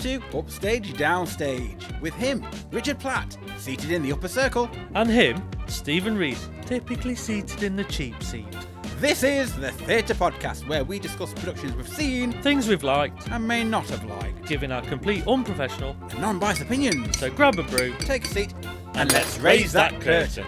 to Upstage Downstage, with him, Richard Platt, seated in the upper circle. And him, Stephen Rees, typically seated in the cheap seat. This is the Theatre Podcast, where we discuss productions we've seen, Things we've liked, and may not have liked, giving our complete unprofessional and non-biased opinions. So grab a brew, Take a seat, and let's raise that curtain.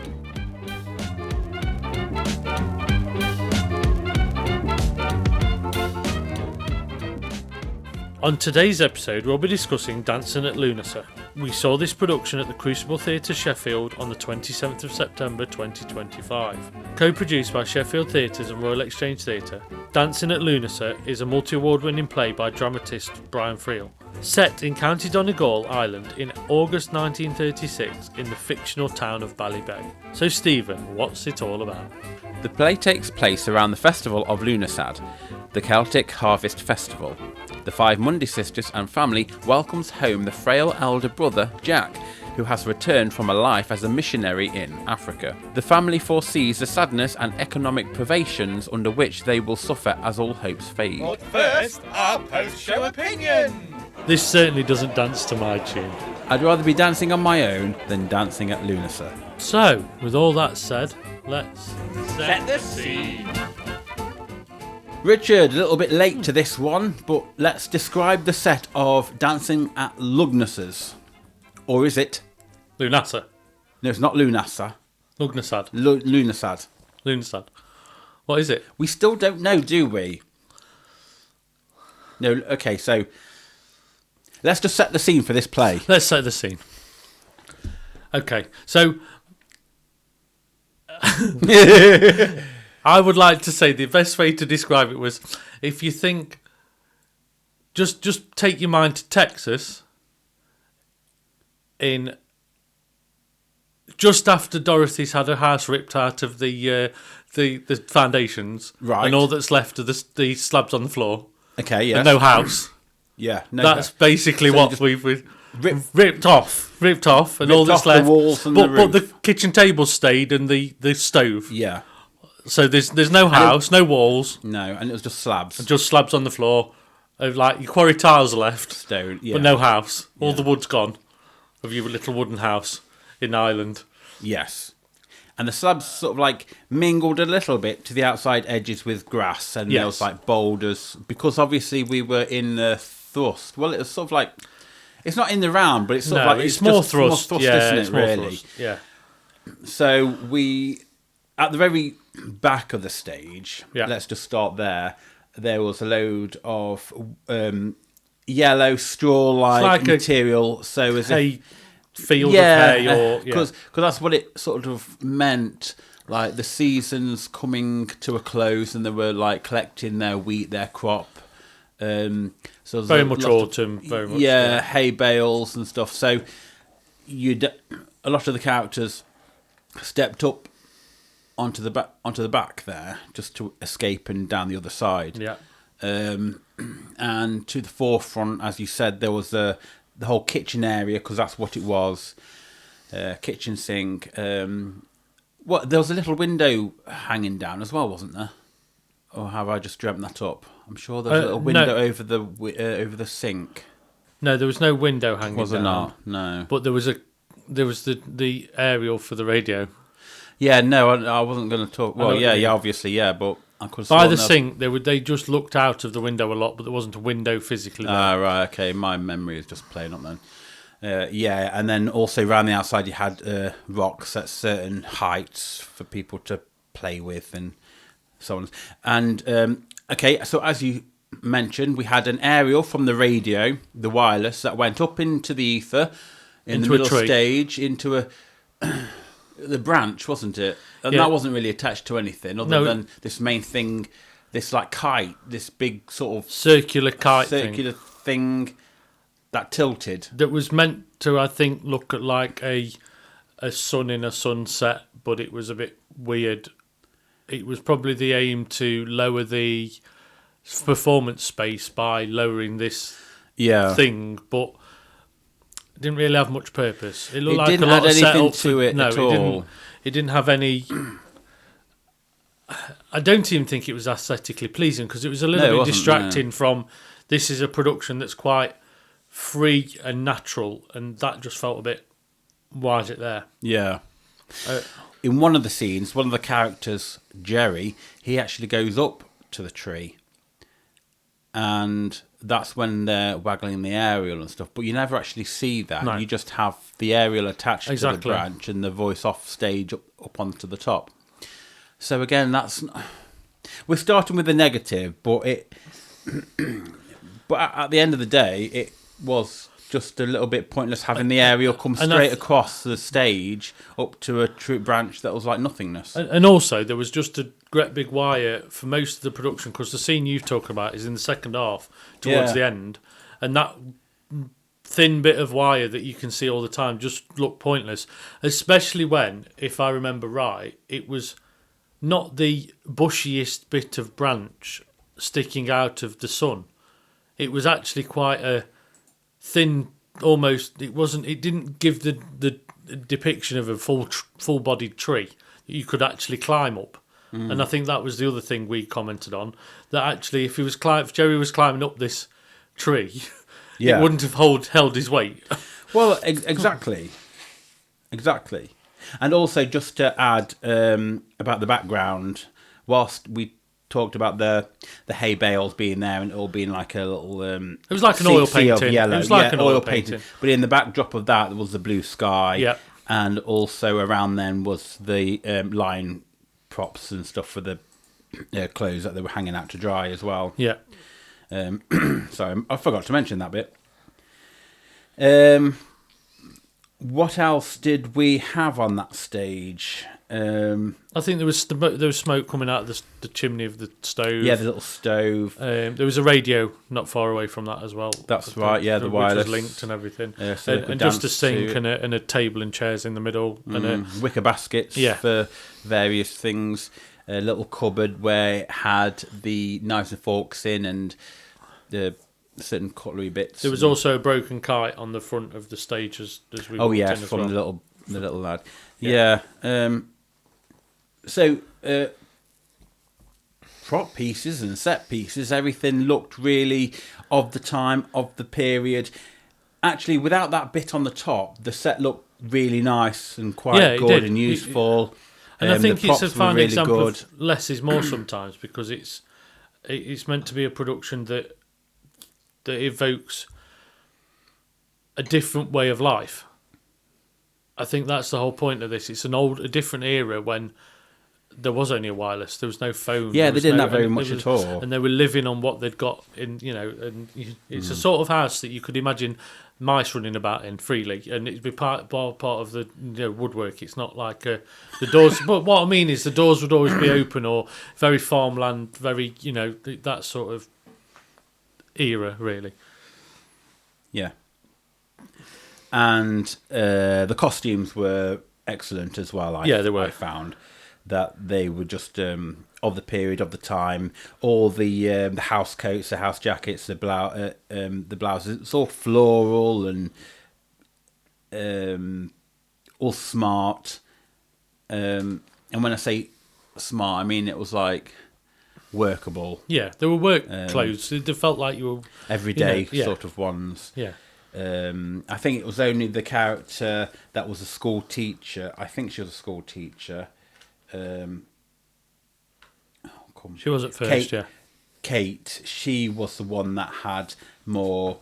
On today's episode, we'll be discussing Dancing at Lughnasa. We saw this production at the Crucible Theatre Sheffield on the 27th of September 2025. Co-produced by Sheffield Theatres and Royal Exchange Theatre, Dancing at Lughnasa is a multi-award winning play by dramatist Brian Friel. Set in County Donegal, Ireland in August 1936 in the fictional town of Ballybay. So Stephen, what's it all about? The play takes place around the festival of Lughnasa, the Celtic Harvest Festival. The five Mundy sisters and family welcomes home the frail elder brother, Jack, who has returned from a life as a missionary in Africa. The family foresees the sadness and economic privations under which they will suffer as all hopes fade. But first, our post-show opinion! This certainly doesn't dance to my tune. I'd rather be dancing on my own than dancing at Lughnasa. So, with all that said, let's Set the scene! Richard, a little bit late to this one, but let's describe the set of Dancing at Lughnasa's. Or is it? Lughnasa. No, it's not Lughnasa. Lughnasad. Lughnasad. Lughnasad. What is it? We still don't know, do we? No, okay, so let's just set the scene for this play. Let's set the scene. Okay, so I would like to say the best way to describe it was if you think, just take your mind to Texas in just after Dorothy's had her house ripped out of the foundations, right, and all that's left are the slabs on the floor. Okay, yeah, and no house. Yeah, no. That's basically so what we've ripped off, and all that's left. The walls and but the kitchen table stayed and the stove. Yeah. So there's no house, no walls. No, and it was just slabs. Just slabs on the floor. Like your quarry tiles are left. Stone, yeah. But no house. All Yeah. the wood's gone of your little wooden house in Ireland. Yes. And the slabs sort of like mingled a little bit to the outside edges with grass, and there was like boulders, because obviously we were in the thrust. Well, it was sort of like, it's not in the round, but it's sort of like it's more just thrust. more thrust, Yeah, isn't it's it, more really? thrust. Yeah. So we, at the very back of the stage, let's just start there. There was a load of yellow straw-like material. So as hay field of hay, or because that's what it sort of meant. Like the season's coming to a close, and they were like collecting their wheat, their crop. So very much autumn. Very much. Yeah, hay bales and stuff. So a lot of the characters stepped up onto the back there just to escape and down the other side. Yeah. And to the forefront, as you said, there was the whole kitchen area, because that's what it was. Kitchen sink. There was a little window hanging down as well, wasn't there? Or have I just dreamt that up? I'm sure there was a little window over the sink. No, there was no window hanging. Was there not? No. But there was the aerial for the radio. Yeah, no, I wasn't going to talk. Well, yeah, obviously, yeah, but I could. By the sink, they just looked out of the window a lot, but there wasn't a window physically there. Ah, right, okay. My memory is just playing up then. Yeah, and then also around the outside you had rocks at certain heights for people to play with and so on. And okay, so as you mentioned, we had an aerial from the radio, the wireless, that went up into the ether in the middle stage into the branch, wasn't it? And that wasn't really attached to anything other than this main thing, this like kite, this big sort of circular kite thing that tilted. That was meant to, I think, look at like a sun in a sunset, but it was a bit weird. It was probably the aim to lower the performance space by lowering this thing, but it didn't really have much purpose. It looked like a lot of setup to it at all. It didn't have any. I don't even think it was aesthetically pleasing, because it was a little bit distracting from. This is a production that's quite free and natural, and that just felt a bit. Why is it there? Yeah. In one of the scenes, one of the characters, Jerry, he actually goes up to the tree, and that's when they're waggling the aerial and stuff. But you never actually see that. No. You just have the aerial attached to the Exactly. branch and the voice off stage up onto the top. So again, we're starting with the negative, but at the end of the day, it was just a little bit pointless having the aerial come straight across the stage up to a true branch that was like nothingness. And also, there was just a great big wire for most of the production, because the scene you've talked about is in the second half, towards the end, and that thin bit of wire that you can see all the time just looked pointless, especially when, if I remember right, it was not the bushiest bit of branch sticking out of the sun. It was actually quite a thin, almost. It didn't give the depiction of a full-bodied tree that you could actually climb up. And I think that was the other thing we commented on, that actually if Jerry was climbing up this tree, it wouldn't have held his weight. Well, exactly. And also, just to add about the background, whilst we talked about the hay bales being there and it all being like a little it was like an oil painting. Yellow. It was like an oil painting. But in the backdrop of that was the blue sky. Yep. And also around then was the line props and stuff for the clothes that they were hanging out to dry as well. Yeah. Sorry, I forgot to mention that bit. What else did we have on that stage? I think there was smoke coming out of the chimney of the stove. Yeah, the little stove. There was a radio not far away from that as well. That's right. Yeah, the wireless, which was linked and everything. So and just a sink and a table and chairs in the middle, and wicker baskets for various things. A little cupboard where it had the knives and forks in and the certain cutlery bits. There was also a broken kite on the front of the stage as we walked in as from well. the little lad. Yeah. So prop pieces and set pieces, everything looked really of the time, of the period. Actually, without that bit on the top, the set looked really nice and quite good and useful. And I think it's a fine really example good. of less is more sometimes, because it's meant to be a production that evokes a different way of life. I think that's the whole point of this. It's a different era when there was only a wireless. There was no phone. Yeah, they didn't have very much at all. And they were living on what they'd got in, and it's a sort of house that you could imagine mice running about in freely, and it'd be part of the woodwork. It's not like the doors. But what I mean is the doors would always be open, or very farmland, very that sort of era, really. Yeah. And the costumes were excellent as well. They were. I found that they were just of the period, of the time. All the house coats, the house jackets, the blouses. It's all floral and all smart. And when I say smart, I mean it was like workable. Yeah, they were work clothes. They felt like you were everyday sort of ones. Yeah. I think it was only the character that was a school teacher. I think she was a school teacher. She was at first, Kate, she was the one that had more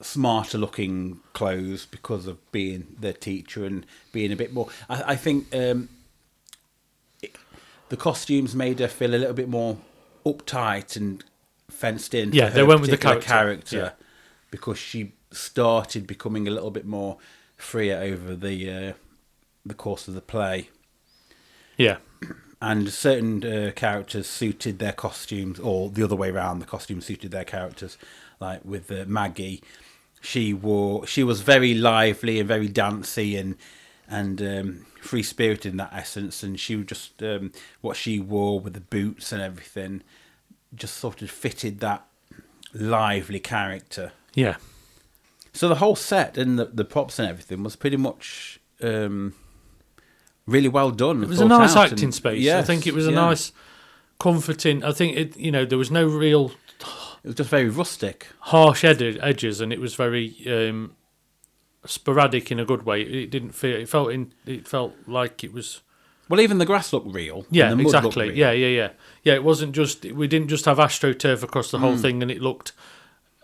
smarter looking clothes because of being the teacher and being a bit more. I think the costumes made her feel a little bit more uptight and fenced in. Yeah, they went with the character because she started becoming a little bit more freer over the course of the play. Yeah, and certain characters suited their costumes, or the other way around, the costumes suited their characters. Like with Maggie, she was very lively and very dancey and free spirited in that essence, and she just what she wore with the boots and everything just sort of fitted that lively character. Yeah. So the whole set and the props and everything was pretty much really well done. It was a nice acting space. Yes, I think it was a nice, comforting. I think there was no real It was just very rustic. harsh edges, and it was very sporadic in a good way. It didn't feel. It felt like it was. Well, even the grass looked real. Yeah, and the mud looked exactly. real. Yeah. It wasn't just. We didn't just have AstroTurf across the whole thing, and it looked.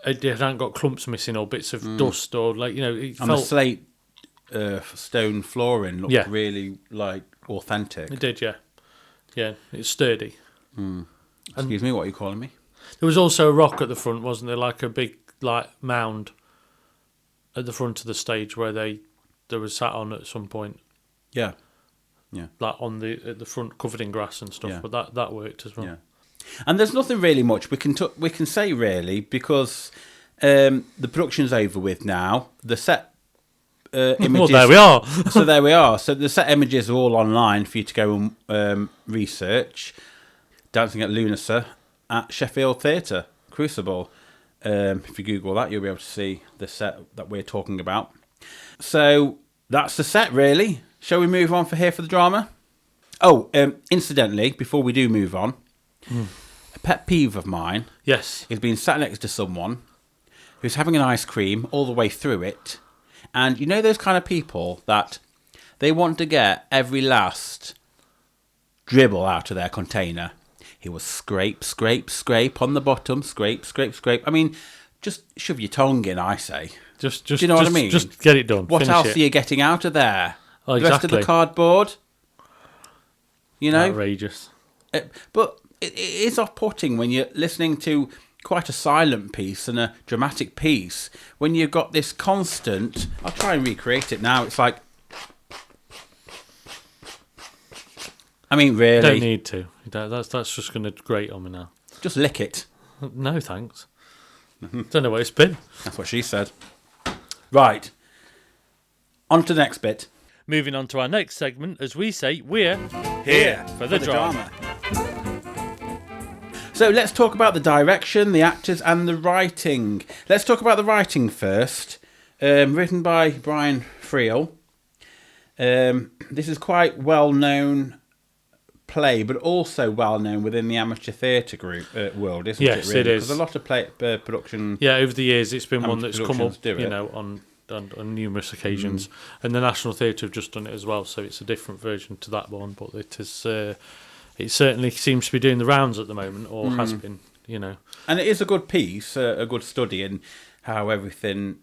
It hadn't got clumps missing or bits of dust or like It And felt. the slate stone flooring looked Yeah. really like authentic. It did, yeah. Yeah, it's sturdy. Excuse me, what are you calling me? There was also a rock at the front, wasn't there? Like a big mound at the front of the stage where they were sat on at some point, Yeah. like at the front, covered in grass and stuff. Yeah. But that worked as well. Yeah. And there's nothing really much we can say really because the production's over with now. The set images. Well, there we are. So there we are. So the set images are all online for you to go and research. Dancing at Lughnasa at Sheffield Crucible. If you Google that, you'll be able to see the set that we're talking about. So that's the set, really. Shall we move on for the drama? Oh, incidentally, before we do move on, a pet peeve of mine Yes. is being sat next to someone who's having an ice cream all the way through it. And you know those kind of people that they want to get every last dribble out of their container. He was scrape on the bottom, scrape. I mean, just shove your tongue in, I say. Just Do you know what I mean? Just get it done. What Finish else it. are you getting out of there? Oh, The rest of the exactly. cardboard? You know? Outrageous. But it is off-putting when you're listening to quite a silent piece and a dramatic piece, when you've got this constant... I'll try and recreate it now. It's like... I mean, really. Don't need to. That's just going to grate on me now. Just lick it. No, thanks. Don't know what it's been. That's what she said. Right. On to the next bit. Moving on to our next segment, as we say, we're Here for the drama. So let's talk about the direction, the actors, and the writing. Let's talk about the writing first. Written by Brian Friel. This is quite well-known play, but also well-known within the amateur theatre group world, isn't Yes, it? Really? it is. Because a lot of production... Yeah, over the years, it's been one Amateur that's come up, productions do it. on numerous occasions, and the National Theatre have just done it as well. So it's a different version to that one, but it is. It certainly seems to be doing the rounds at the moment, or has been. And it is a good piece, a good study in how everything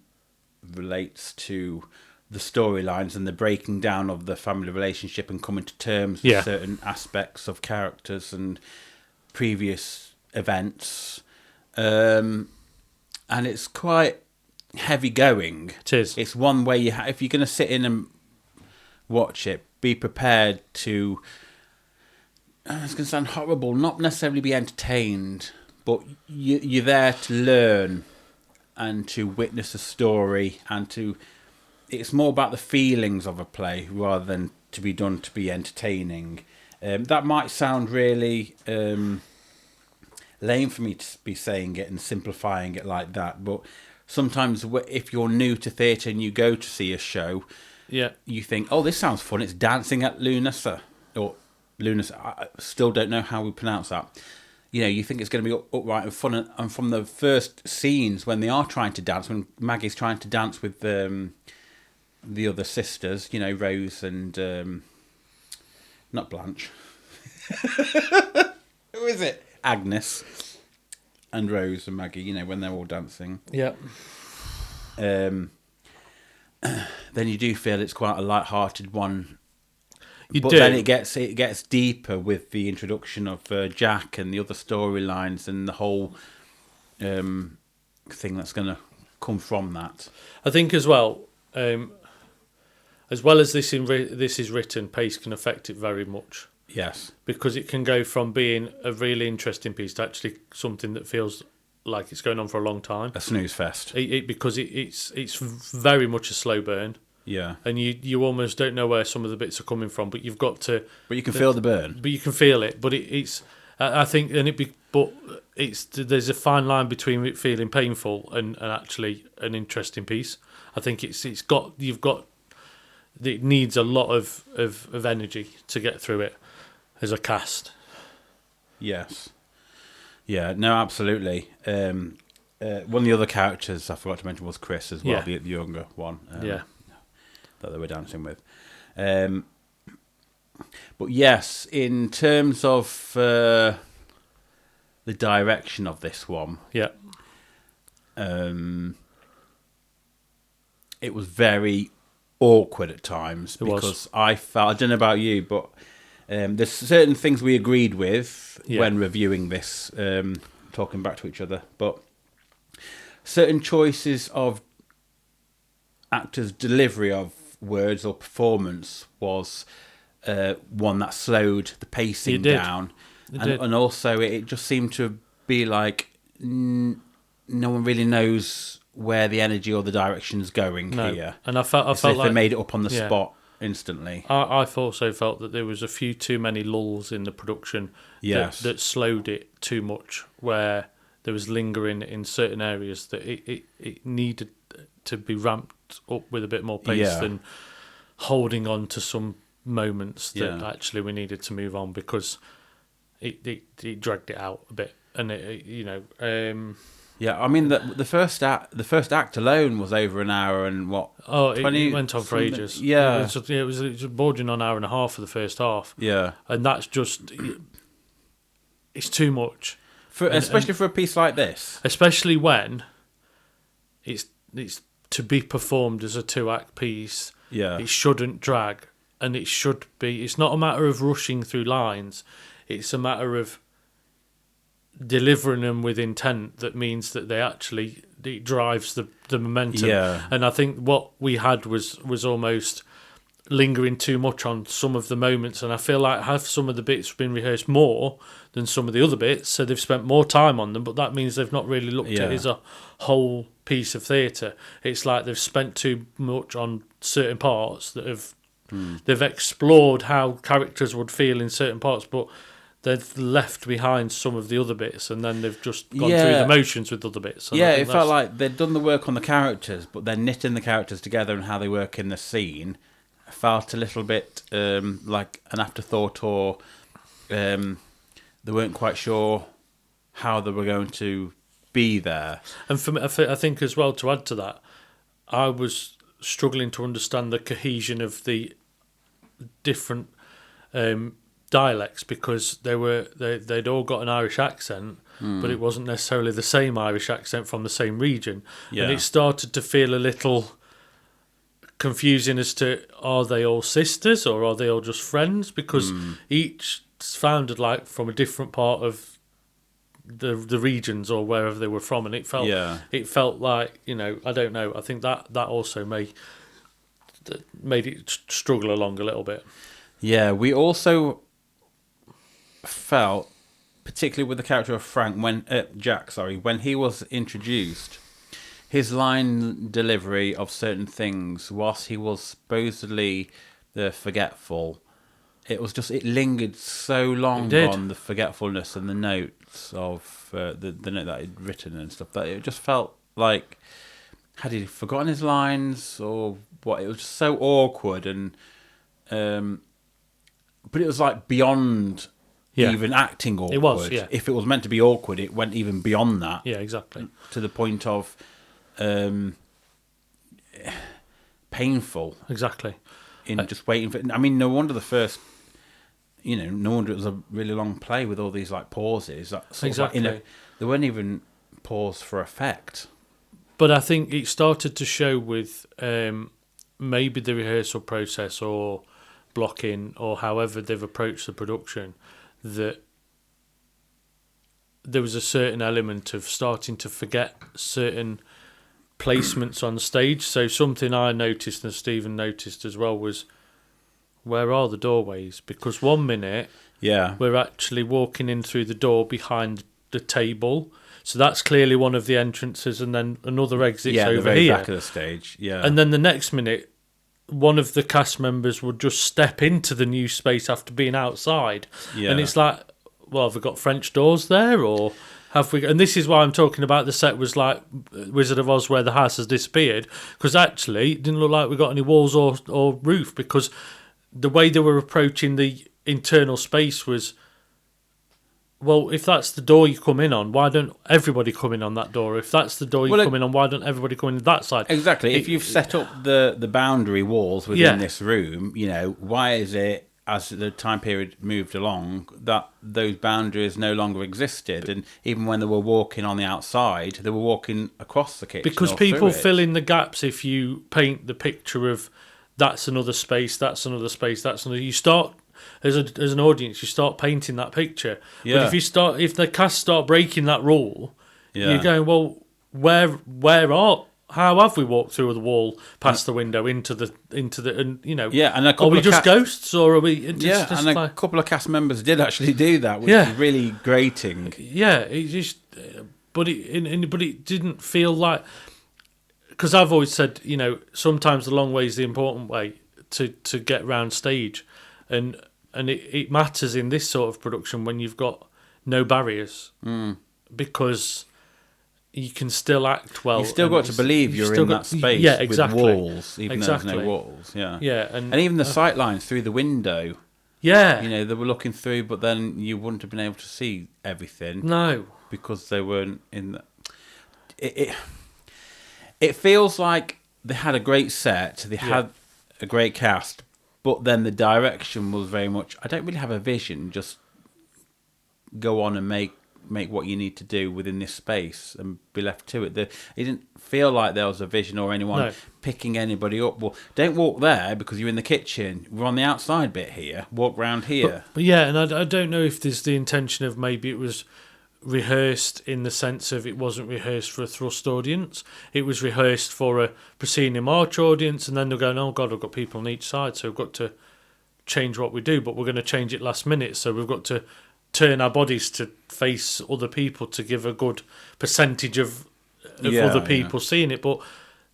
relates to the storylines and the breaking down of the family relationship and coming to terms with certain aspects of characters and previous events. And it's quite heavy going. It is. It's one where if you're going to sit in and watch it, be prepared to... It's going to sound horrible, not necessarily be entertained, but you're there to learn and to witness a story and to... It's more about the feelings of a play rather than to be done to be entertaining. That might sound really lame for me to be saying it and simplifying it like that, but sometimes if you're new to theatre and you go to see a show, you think, oh, this sounds fun, it's dancing at Lughnasa, or Lughnasa, I still don't know how we pronounce that. You think it's going to be upright and fun, and from the first scenes when they are trying to dance, when Maggie's trying to dance with the other sisters, Rose and not Blanche. Who is it? Agnes and Rose and Maggie. When they're all dancing. Yeah. Then you do feel it's quite a light-hearted one. But then it gets deeper with the introduction of Jack and the other storylines and the whole thing that's going to come from that. I think as well as this is written, pace can affect it very much. Yes. Because it can go from being a really interesting piece to actually something that feels like it's going on for a long time. A snooze fest. Because it's very much a slow burn. Yeah. And you almost don't know where some of the bits are coming from, but you've got to... But you can feel the burn. But you can feel it. But it's... I think... there's a fine line between it feeling painful and actually an interesting piece. I think it needs a lot of energy to get through it as a cast. Yes. Yeah, no, absolutely. One of the other characters I forgot to mention was Chris as well, Yeah. the younger one. Yeah. That they were dancing with. But yes, in terms of the direction of this one, Yeah. it was very awkward at times because I felt, I don't know about you, but there's certain things we agreed with when reviewing this, talking back to each other, but certain choices of actors' delivery of words or performance was one that slowed the pacing down. And also it just seemed to be like no one really knows where the energy or the direction's going here. And I felt if like they made it up on the spot instantly. I also felt that there was a few too many lulls in the production that slowed it too much, where there was lingering in certain areas that it needed to be ramped up with a bit more pace than holding on to some moments that actually we needed to move on, because it dragged it out a bit. And I mean the first act alone was over an hour and what? Oh, 20, it went on for ages. Yeah, it was bordering on an hour and a half for the first half. Yeah, and that's just it's too much, especially for a piece like this. Especially when it's to be performed as a 2-act piece. Yeah, it shouldn't drag, and it should be. It's not a matter of rushing through lines. It's a matter of delivering them with intent that means that it drives the momentum. Yeah. And I think what we had was almost lingering too much on some of the moments, and I feel like have some of the bits been rehearsed more than some of the other bits, so they've spent more time on them, but that means they've not really looked at it as a whole piece of theatre. It's like they've spent too much on certain parts that they've explored how characters would feel in certain parts, but they've left behind some of the other bits, and then they've just gone through the motions with other bits. And it felt like they'd done the work on the characters, but then knitting the characters together and how they work in the scene felt a little bit like an afterthought, or they weren't quite sure how they were going to be there. And for me, I think as well, to add to that, I was struggling to understand the cohesion of the different dialects, because they'd all got an Irish accent, but it wasn't necessarily the same Irish accent from the same region, and it started to feel a little confusing as to, are they all sisters or are they all just friends, because each sounded like from a different part of the regions or wherever they were from, and it felt like, I don't know, I think that also made it struggle along a little bit. We also felt, particularly with the character of Frank, when he was introduced, his line delivery of certain things, whilst he was supposedly the forgetful, it lingered so long on the forgetfulness and the notes of the note that he'd written and stuff, that it just felt like, had he forgotten his lines or what? It was just so awkward, and but it was like beyond even acting awkward. It was, If it was meant to be awkward, it went even beyond that. Yeah, exactly. To the point of painful. Exactly. In just waiting for. I mean, no wonder the first. No wonder it was a really long play with all these like pauses. Exactly. There weren't even pause for effect. But I think it started to show with maybe the rehearsal process or blocking or however they've approached the production, that there was a certain element of starting to forget certain placements on stage. So something I noticed and Stephen noticed as well was, where are the doorways? Because 1 minute we're actually walking in through the door behind the table. So that's clearly one of the entrances, and then another exit's over the very here. back of the stage. Yeah. And then the next minute, one of the cast members would just step into the new space after being outside. Yeah. And it's like, well, have we got French doors there, or have we? And this is why I'm talking about the set was like Wizard of Oz, where the house has disappeared, because actually it didn't look like we got any walls or roof, because the way they were approaching the internal space was well, if that's the door you come in on, why don't everybody come in on that door? If that's the door you come in on, why don't everybody come in that side? Exactly. If you've set up the boundary walls within this room, why is it, as the time period moved along, that those boundaries no longer existed? And even when they were walking on the outside, they were walking across the kitchen. Because people fill in the gaps if you paint the picture of that's another space, that's another space, that's another. You start... As an audience, you start painting that picture. Yeah. But if the cast start breaking that rule, you're going, well, how have we walked through the wall, past the window, into the, and and a couple are we of just ghosts, or are we? A couple of cast members did actually do that, which is really grating. Yeah, it just, but it didn't feel like, because I've always said, sometimes the long way is the important way to get round stage, and it matters in this sort of production when you've got no barriers, because you can still act well. You've still got to believe you're in that space with walls, even though there's no walls. Yeah, and even the sight lines through the window. Yeah, they were looking through, but then you wouldn't have been able to see everything. No, because they weren't in. It feels like they had a great set. They had a great cast. But then the direction was very much, I don't really have a vision, just go on and make what you need to do within this space and be left to it. It didn't feel like there was a vision or anyone picking anybody up. Well, don't walk there because you're in the kitchen. We're on the outside bit here. Walk round here. But and I don't know if there's the intention of maybe it was rehearsed in the sense of it wasn't rehearsed for a thrust audience. It was rehearsed for a proscenium arch audience, and then they're going, oh God, I've got people on each side, so we've got to change what we do, but we're going to change it last minute, so we've got to turn our bodies to face other people to give a good percentage of other people seeing it. But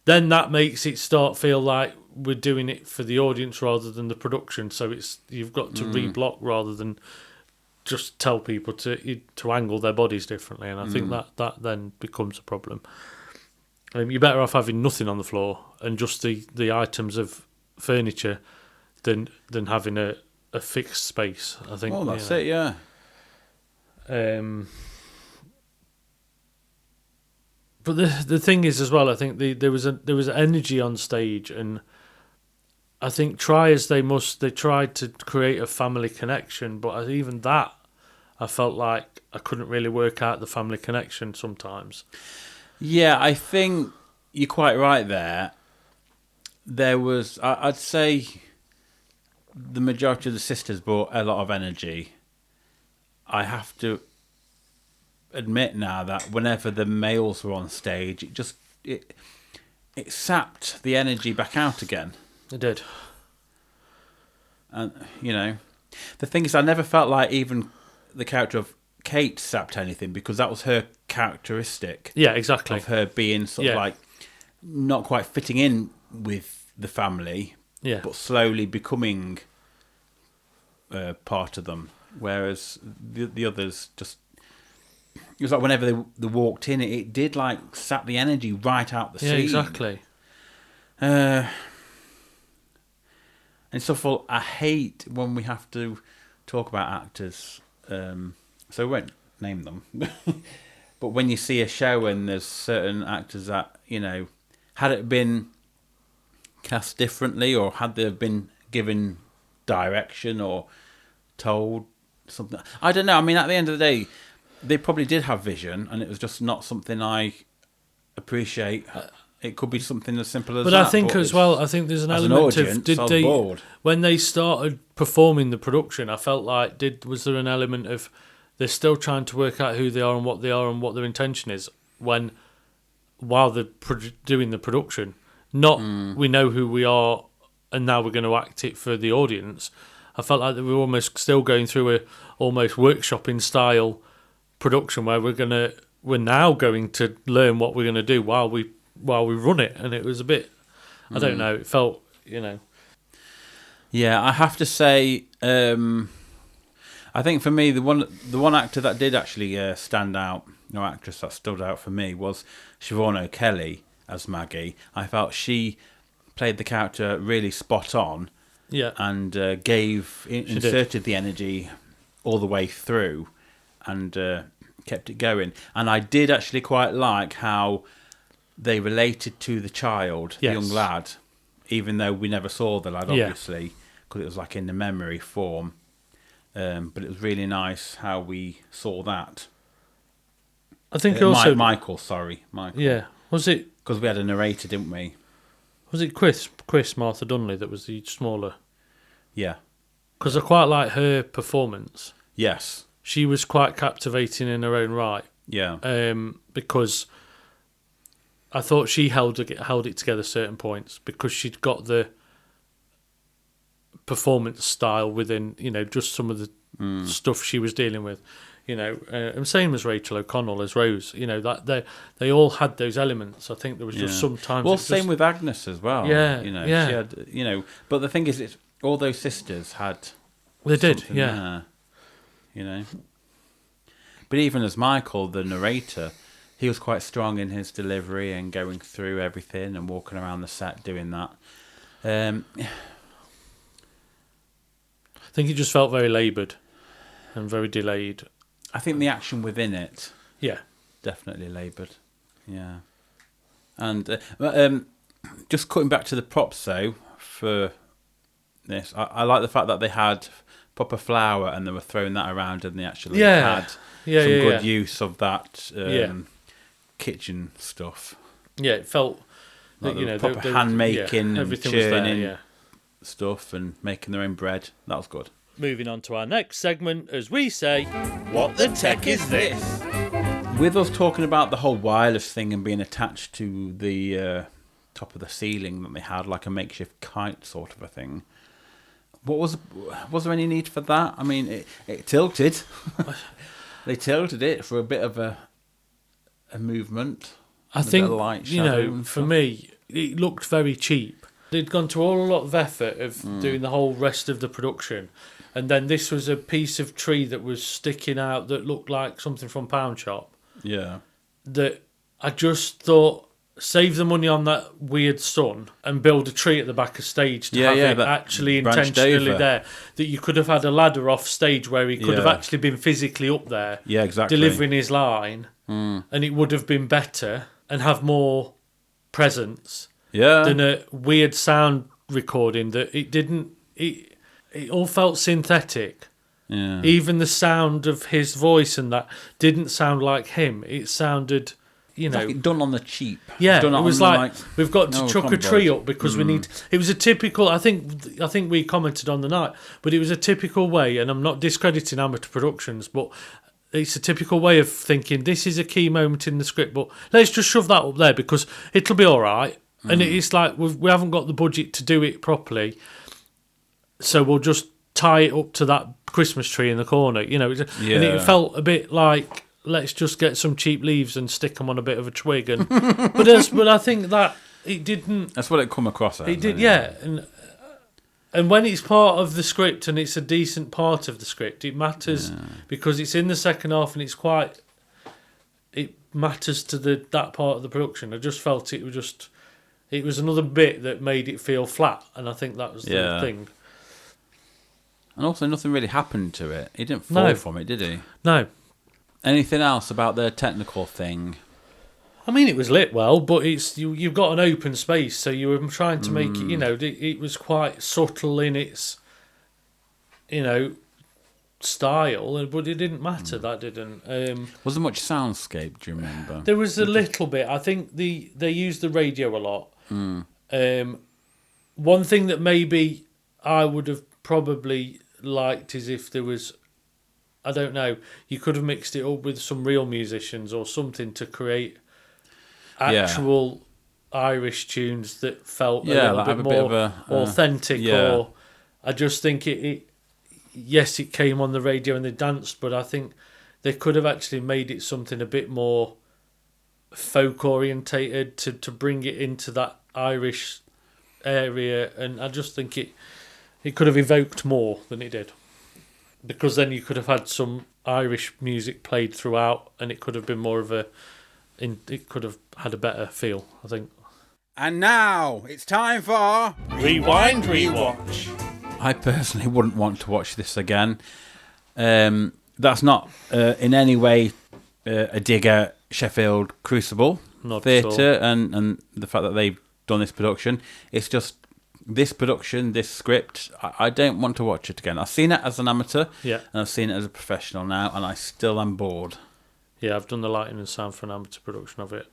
then that makes it feel like we're doing it for the audience rather than the production, so you've got to reblock rather than just tell people to angle their bodies differently, and I think that then becomes a problem. You're better off having nothing on the floor and just the items of furniture than having a fixed space. I think. Well, that's it. Yeah. But the thing is as well, I think there was energy on stage, and I think they tried to create a family connection, but even that, I felt like I couldn't really work out the family connection sometimes. Yeah, I think you're quite right there. There was, I'd say, the majority of the sisters brought a lot of energy. I have to admit now that whenever the males were on stage, it sapped the energy back out again. It did. And, the thing is, I never felt like even the character of Kate sapped anything, because that was her characteristic. Yeah, exactly. Of her being sort of like not quite fitting in with the family, but slowly becoming part of them. Whereas the others just... It was like whenever they walked in, it did like sap the energy right out the scene. Yeah, exactly. And so I hate when we have to talk about actors, so we won't name them. But when you see a show and there's certain actors that, had it been cast differently, or had they been given direction or told something, I don't know. I mean, at the end of the day, they probably did have vision, and it was just not something I appreciate. It could be something as simple as that. But I think as well, I think there's an element of when they started performing the production, I felt like was there an element of they're still trying to work out who they are and what their intention is while they're doing the production. Not we know who we are and now we're going to act it for the audience. I felt like they were almost still going through a almost workshopping style production where we're now going to learn what we're going to do while we run it, and it was a bit, I don't know, it felt, Yeah, I have to say, I think for me the one actor that did actually stand out, no actress that stood out for me, was Siobhan O'Kelly as Maggie. I felt she played the character really spot on, and inserted the energy all the way through. and kept it going. And I did actually quite like how they related to the child, the young lad, even though we never saw the lad, obviously, because it was like in the memory form. But it was really nice how we saw that. I think also Michael. Yeah, was it? Because we had a narrator, didn't we? Was it Chris Martha Dunley that was the smaller? Yeah. Because I quite like her performance. Yes. She was quite captivating in her own right. Yeah. Because I thought she held it together certain points because she'd got the performance style within, just some of the stuff she was dealing with, and same as Rachel O'Connell as Rose, that they all had those elements. I think there was just sometimes. Well, same with Agnes as well. Yeah, she had, but the thing is, it's all those sisters had. They did, yeah. There, But even as Michael, the narrator, he was quite strong in his delivery and going through everything and walking around the set doing that. I think it just felt very laboured and very delayed. I think the action within it, definitely laboured. Yeah, and just cutting back to the props though for this, I like the fact that they had proper flour and they were throwing that around and they actually had some good use of that kitchen stuff. Yeah, it felt like proper hand making and everything churning was there, stuff and making their own bread. That was good. Moving on to our next segment, as we say, What the Tech Is This? With us talking about the whole wireless thing and being attached to the top of the ceiling that they had, like a makeshift kite sort of a thing. Was there any need for that? I mean, it tilted. They tilted it for a bit of a movement. I think, for me, it looked very cheap. They'd gone to a lot of effort of doing the whole rest of the production, and then this was a piece of tree that was sticking out that looked like something from Pound Shop. Yeah. That I just thought, save the money on that weird sun and build a tree at the back of stage to have it actually intentionally there. That you could have had a ladder off stage where he could have actually been physically up there, delivering his line, and it would have been better and have more presence than a weird sound recording that it didn't. It all felt synthetic. Yeah. Even the sound of his voice and that didn't sound like him. It sounded, like done on the cheap. Yeah, done it was like we've got to chuck a tree up because we need. It was a typical. I think we commented on the night, but it was a typical way. And I'm not discrediting amateur productions, but it's a typical way of thinking. This is a key moment in the script, but let's just shove that up there because it'll be all right. And it's like we haven't got the budget to do it properly, so we'll just tie it up to that Christmas tree in the corner, and it felt a bit like, let's just get some cheap leaves and stick them on a bit of a twig, and but I think that it didn't. That's what it come across as. It did, and when it's part of the script and it's a decent part of the script, it matters because it's in the second half and it matters to that part of the production. I just felt it was another bit that made it feel flat, and I think that was the thing. And also, nothing really happened to it. He didn't fall from it, did he? No. Anything else about the technical thing? I mean, it was lit well, but it's you've got an open space, so you were trying to make it. It was quite subtle in its, style, but it didn't matter. That didn't. Was there much soundscape? Do you remember? There was a little bit. I think they used the radio a lot. One thing that maybe I would have probably liked is if there was, I don't know, you could have mixed it up with some real musicians or something to create actual Irish tunes that felt a little bit more authentic. Or I just think it came on the radio and they danced, but I think they could have actually made it something a bit more folk orientated to bring it into that Irish area, and I just think it could have evoked more than it did, because then you could have had some Irish music played throughout and it could have been more of it could have had a better feel, I think. And now it's time for Rewind Rewatch. I personally wouldn't want to watch this again. that's not in any way a dig at Sheffield Crucible Not at all. Theatre and the fact that they've done this production. It's just this production, this script, I don't want to watch it again. I've seen it as an amateur, Yeah. and I've seen it as a professional now, and I still am bored. Yeah, I've done the lighting and sound for an amateur production of it.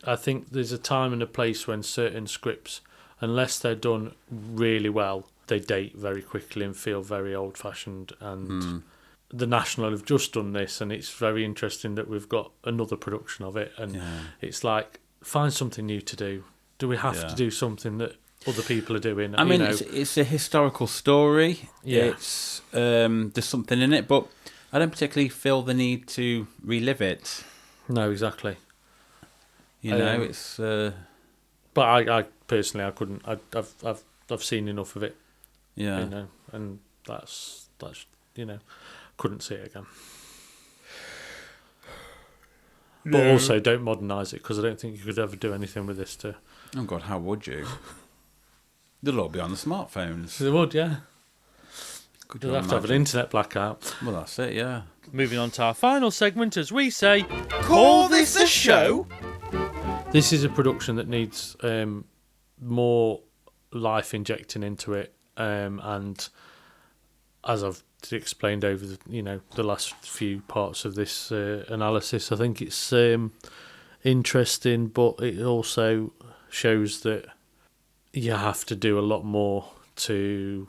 I think there's a time and a place when certain scripts, unless they're done really well, they date very quickly and feel very old-fashioned. And the National have just done this, and it's very interesting that we've got another production of it. And it's like, find something new to do. Do we have to do something that other people are doing? I mean, it's a historical story. Yeah. It's there's something in it, but I don't particularly feel the need to relive it. No, exactly. You know, it's. But I personally, I couldn't. I've seen enough of it. Yeah. You know, and that's couldn't see it again. But also, don't modernise it, because I don't think you could ever do anything with this. Oh God, how would you? They'll all be on the smartphones. They would, yeah. Could You'll you have to have an imagine? internet blackout. Well, that's it. Yeah. Moving on to our final segment, as we say, Call this a show? this is a production that needs more life injecting into it, and as I've explained over the last few parts of this analysis, I think it's interesting, but it also shows that you have to do a lot more to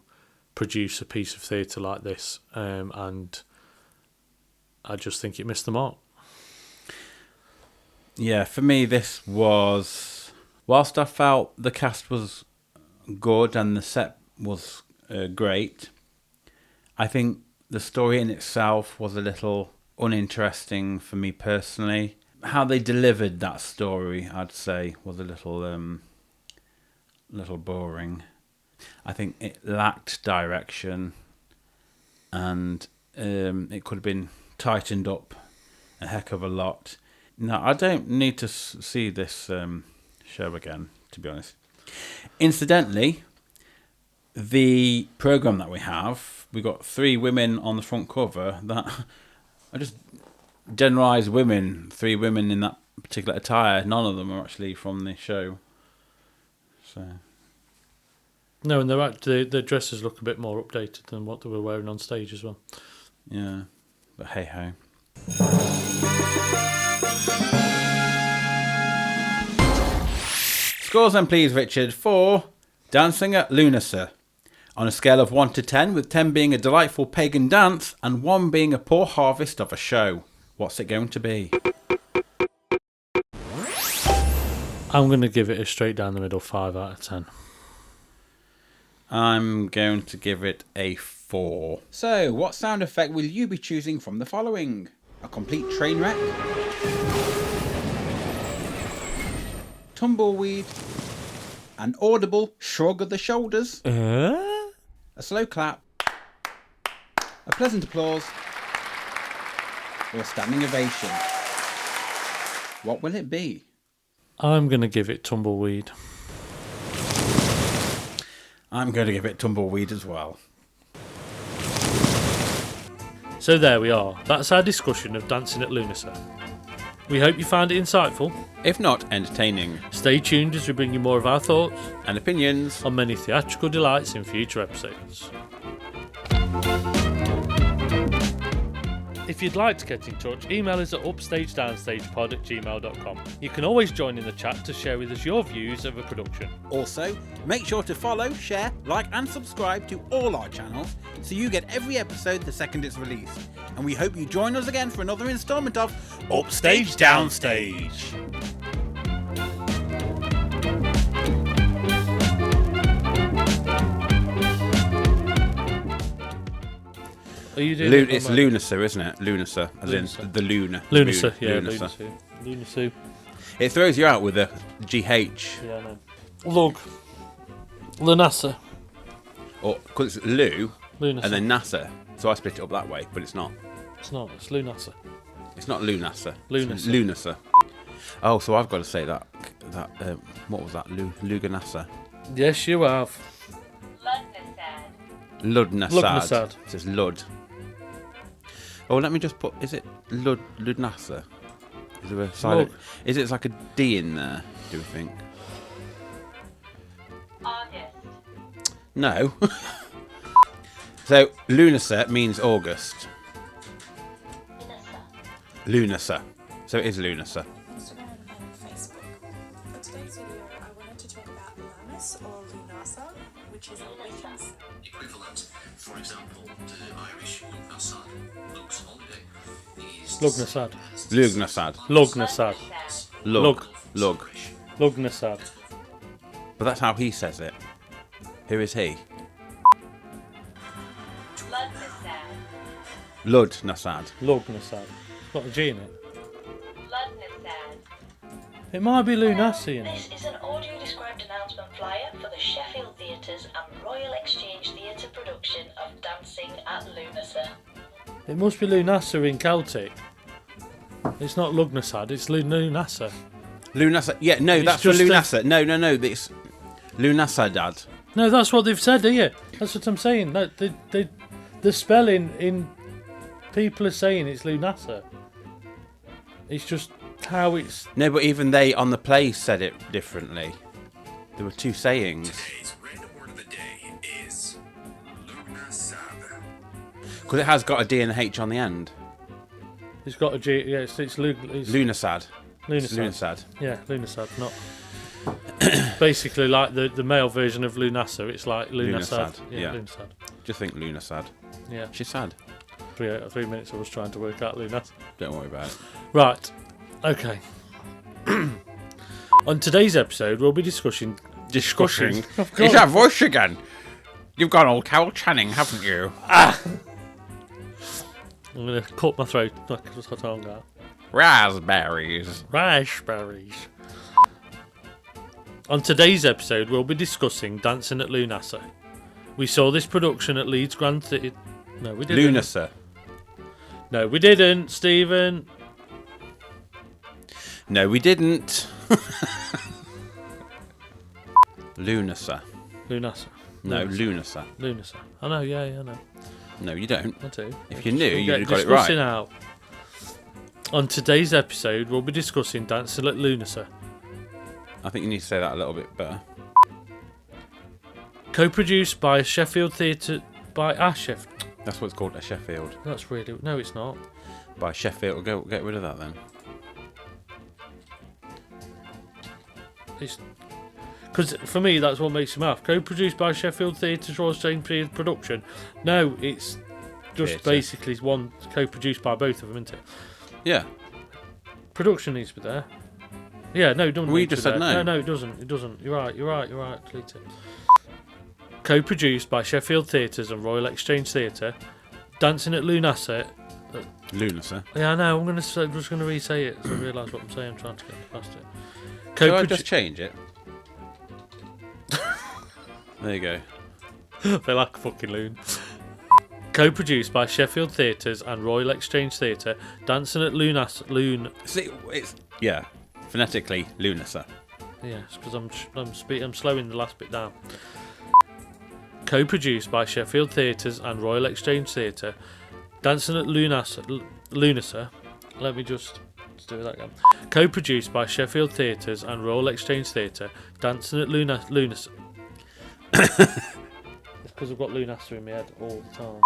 produce a piece of theatre like this, and I just think it missed the mark. Yeah, for me, this was, whilst I felt the cast was good and the set was great, I think the story in itself was a little uninteresting for me personally. How they delivered that story, I'd say, was a little boring. I think it lacked direction, and it could have been tightened up a heck of a lot. No, I don't need to see this show again, to be honest. Incidentally, the programme that we got 3 women on the front cover that are just generalised women, 3 women in that particular attire. None of them are actually from the show. So No, and their dresses look a bit more updated than what they were wearing on stage as well. yeah, but hey ho. Scores then, please, Richard, for Dancing at Lughnasa. On a scale of 1 to 10, with 10 being a delightful pagan dance and 1 being a poor harvest of a show, what's it going to be? I'm going to give it a straight down the middle 5 out of 10. I'm going to give it a 4. So, what sound effect will you be choosing from the following? A complete train wreck? Tumbleweed? An audible shrug of the shoulders? A slow clap? A pleasant applause? Or a standing ovation? What will it be? I'm going to give it Tumbleweed. I'm going to give it Tumbleweed as well. So there we are. That's our discussion of Dancing at Lughnasa. We hope you found it insightful. If not, entertaining. Stay tuned as we bring you more of our thoughts And opinions. on many theatrical delights in future episodes. If you'd like to get in touch, email us at upstagedownsstagepod@gmail.com. You can always join in the chat to share with us your views of a production. Also, make sure to follow, share, like and subscribe to all our channels so you get every episode the second it's released. And we hope you join us again for another instalment of Upstage Downstage. Are you doing it on It's my- Lughnasa, isn't it? Lughnasa, as Lughnasa. in the lunar. Lughnasa, yeah, Lughnasa. Lughnasa. It throws you out with a GH. Yeah, I know. Lughnasa. Or, because it's Lu, Lughnasa. and then NASA. So I split it up that way, but it's not. It's not, it's Lughnasa. It's not Lughnasa. It's Lughnasa. Lughnasa. Oh, so I've got to say that. What was that? Lughnasa. Yes, you have. Lughnasad. Lughnasad. It says Lud. Oh, let me just put. Is it Lughnasa? Is there a silent? Is it like a D in there? Do we think? August. No. So Lughnasa means August. Lughnasa. So it is Lughnasa. Instagram and Facebook. For today's video, I wanted to talk about Lughnasa or Lughnasa, which is a Wiccan equivalent. For example, the Irish Lughnasa, Luke's holiday, is Lughnasad. Lughnasad. Lughnasad. Lug. Lughnasad. But that's how he says it. Who is he? Lughnasa. Lughnasad. Lughnasad. Got a G in it. Lughnasa. It might be Lughnasa, you know. This is an audio-described announcement flyer for the Sheffield Theatres and Royal Exchange Theatre production of Dancing at Lughnasa. It must be Lughnasa in Celtic. It's not Lughnasad, it's Lughnasa. Lughnasa. Yeah, no, It's that's for just a- Lughnasa. No. It's Lughnasa, Dad. No, that's what they've said here. That's what I'm saying. No, the spelling in people are saying it's Lughnasa. It's just how it's. No, but even they on the play said it differently. There were two sayings. Today's random word of the day is Lughnasa. Because it has got a D and a H on the end. It's got a G. Yeah, it's Lunasad. Lunasad. Lunasad. Yeah, Lunasad. Not basically like the male version of Lughnasa. It's like Lunasad. Lunasad, yeah. Lunasad. Just think Lunasad. Yeah. She's sad. 3 out of 3 minutes I was trying to work out Lunasad. Don't worry about it. Right. Okay. On today's episode, we'll be discussing. Is that voice again? You've gone all Carol Channing, haven't you? I'm gonna cut my throat like a tongue out. Raspberries. Raspberries. On today's episode, we'll be discussing Dancing at Lughnasa. We saw this production at Leeds Grand Theatre. No, we didn't. Lunasa. No, we didn't, Stephen. No, we didn't. Lunasa. Lughnasa. No, Lunasa. Lughnasa. I know, yeah, I know. No, you don't. I do. If you knew, We'll you'd get have got it discussing right. out. On today's episode, we'll be discussing Dancing at Lughnasa. I think you need to say that a little bit better. Co-produced by Sheffield Theatre by Sheffield. That's what it's called, a Sheffield. That's really no, it's not. By Sheffield. Get rid of that then. It's because for me that's what makes him laugh. Co-produced by Sheffield Theatre's Royal Exchange production. No, it's just Theatre. basically one co-produced by both of them, isn't it? Yeah. Production needs to be there. Yeah, no, it doesn't. We need to just be said there. no. No, it doesn't. It doesn't. You're right. Delete it. Co-produced by Sheffield Theatres and Royal Exchange Theatre. Dancing at Lughnasa. Lunasa. Yeah, I know. I'm just going to re-say it so I realise what I'm saying. I'm trying to get past it. Shall I just change it? There you go. They like a fucking loon. Co-produced by Sheffield Theatres and Royal Exchange Theatre, Dancing at Lughnasa. See, it's phonetically Lunasa. Yes, because I'm slowing the last bit down. Co-produced by Sheffield Theatres and Royal Exchange Theatre, Dancing at Lughnasa. Let me just do that again. Co-produced by Sheffield Theatres and Royal Exchange Theatre, Dancing at Lughnasa. It's because I've got Lughnasa in my head all the time.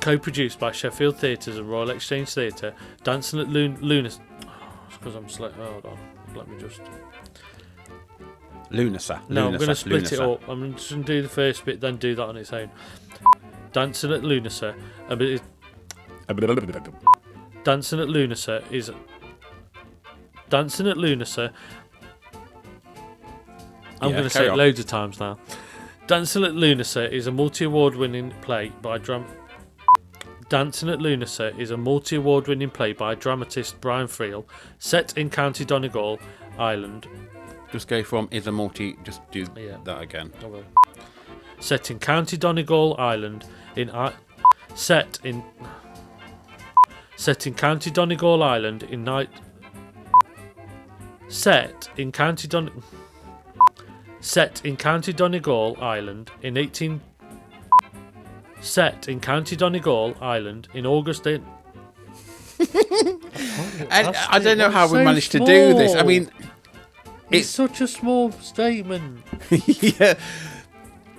Co-produced by Sheffield Theatres and Royal Exchange Theatre, Dancing at Lughnasa. It's because I'm slow. Hold on. Let me just. Lunasa. No, I'm going to Lunasa, split it Lunasa. up. I'm just going to do the first bit, then do that on its own. Dancing at Lughnasa. Dancing at Lughnasa is. Dancing at Lughnasa. I'm Yeah, going to say carry it on. loads of times now. Dancing at Lughnasa is a multi-award-winning play by Dancing at Lughnasa is a multi-award-winning play by dramatist Brian Friel, set in County Donegal, Ireland. Just go from is a multi. Just do Yeah. that again. I will. Set in County Donegal, Ireland. Set in County Donegal, Ireland. Set in County Donegal, Ireland Set in County Donegal, Ireland in August. And I don't know how we managed to do this. I mean, it's such a small statement. yeah.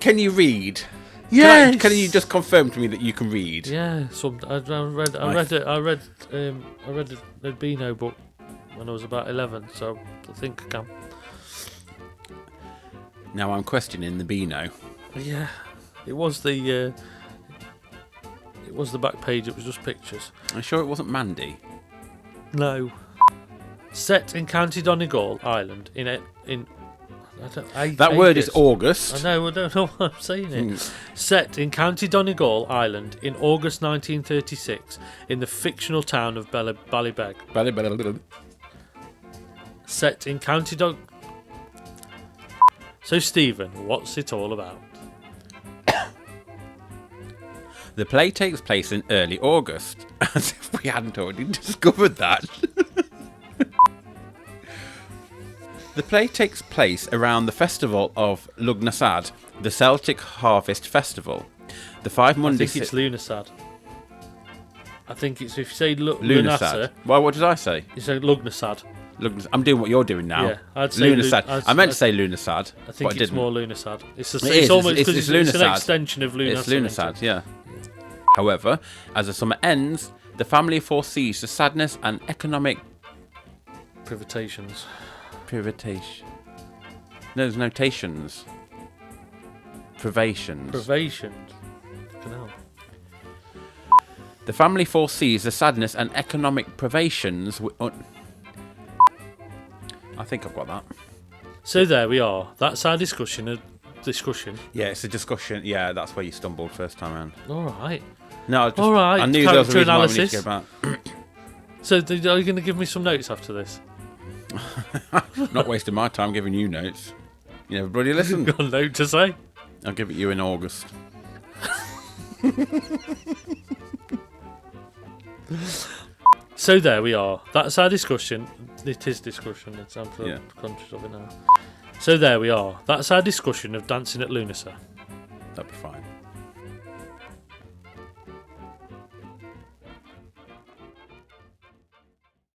Can you read? Yes. Can you just confirm to me that you can read? Yeah. I read a Beano book when I was about 11, so I think I can. Now I'm questioning the Beano. Yeah. It was the back page. It was just pictures. I'm sure it wasn't Mandy. No. Set in County Donegal, Ireland, That word is August. I know, I don't know why I'm saying it. Set in County Donegal, Ireland, in August 1936, in the fictional town of Ballybeg. Set in County So, Stephen, what's it all about? The play takes place in early August, as if we hadn't already discovered that. The play takes place around the festival of Lughnasa, the Celtic Harvest Festival. The 5 Mondays. I think it's Lughnasa. I think it's, if you say Lughnasa. Well, what did I say? You say Lughnasa. I'm doing what you're doing now. Yeah, I'd say Lughnasa. I meant to say Lughnasa. I think but it's more Lughnasa. It's it's an extension of Lughnasa. It's Lughnasa, yeah. However, as the summer ends, the family foresees the sadness and economic privations. There's notations. Privations. Fucking hell. The family foresees the sadness and economic privations. I think I've got that. So there we are. That's our discussion. Yeah, it's a discussion. Yeah, that's where you stumbled first time around. All right. No, all right. I knew there was a reason why we need to analysis. go back. So, are you going to give me some notes after this? Not wasting my time giving you notes. You never bloody listen. Got a note to say? I'll give it you in August. So there we are. That's our discussion. It is discussion. I'm conscious of it now. So there we are. That's our discussion of dancing at Lughnasa. That'd be fine.